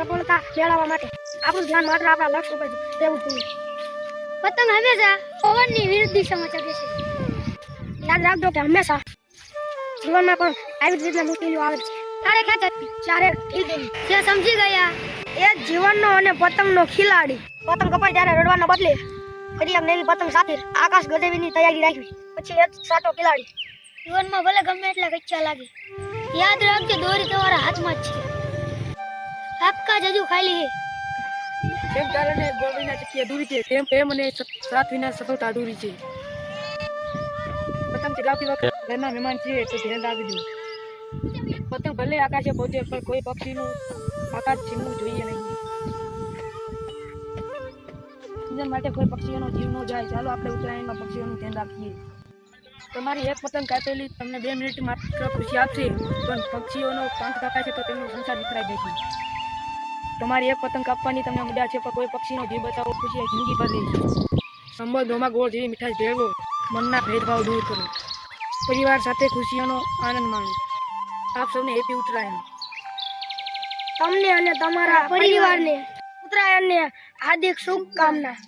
સફળતા મેળવવા માટે આપણું ધ્યાન માત્ર આપણા લક્ષ્ય ઉપર રહેવું જોઈએ. પતંગ હંમેશા પવનની વિરુદ્ધ દિશામાં ચગે છે. યાદ રાખજો કે હંમેશા જીવનમાં પણ આવી જ રીતના મુશ્કેલીઓ આવે છે. તારે ખેંચાતી ચારે ઢીલ દેવી. જે સમજી ગયા એ જીવનનો અને પતંગનો ખિલાડી. પતંગ કપાય ત્યારે રડવાના બદલે ફરી એક નવી પતંગ સાથે આકાશ ગજવીની તૈયારી રાખવી, પછી એક સાચો ખિલાડી. જીવનમાં ભલે ગમે એટલા કચ્ચા લાગે, યાદ રાખજો દોરી તમારા હાથમાં જ છે. આપકા જ હજુ ખાલી છે. જેમ કારણે ગોળ વિના ચક્કી અધૂરી છે, તેમ પ્રેમ અને સાથ વિના સફળતા અધૂરી છે. પતંગ ચગાવતી વખતે ઘરના મહેમાન છીએ તો ધ્યાન રાખજો. પતંગ ભલે આકાશે પહોંચે પણ કોઈ પક્ષીનું આકાશ છીનવું જોઈએ નહીં. જીવન માટે કોઈ પક્ષીઓનો જીવ ન જાય. ચાલો આપણે ઉત્તરાયણમાં પક્ષીઓનું ધ્યાન રાખીએ. તમારી એક પતંગ કાપેલી તમને 2 મિનિટ માત્ર ખુશી આપશે, પણ પક્ષીઓનો પાંખ કાપાય તો તેમનો સંસાર વિખરાઈ જશે. તમારી એક પતંગ કાપવાની તમને મજા છે, પણ કોઈ પક્ષીનો જીવ બચાવો ખુશી જિંદગી ભર રહેશે. સંબંધોમાં ગોળ જેવી મીઠાઈ ભેળવો, મનના ભેદભાવ દૂર કરો, પરિવાર સાથે ખુશીઓનો આનંદ માણો. આપ સૌને હેપી ઉત્તરાયણ. તમને અને તમારા પરિવારને ઉત્તરાયણની હાર્દિક શુભકામના.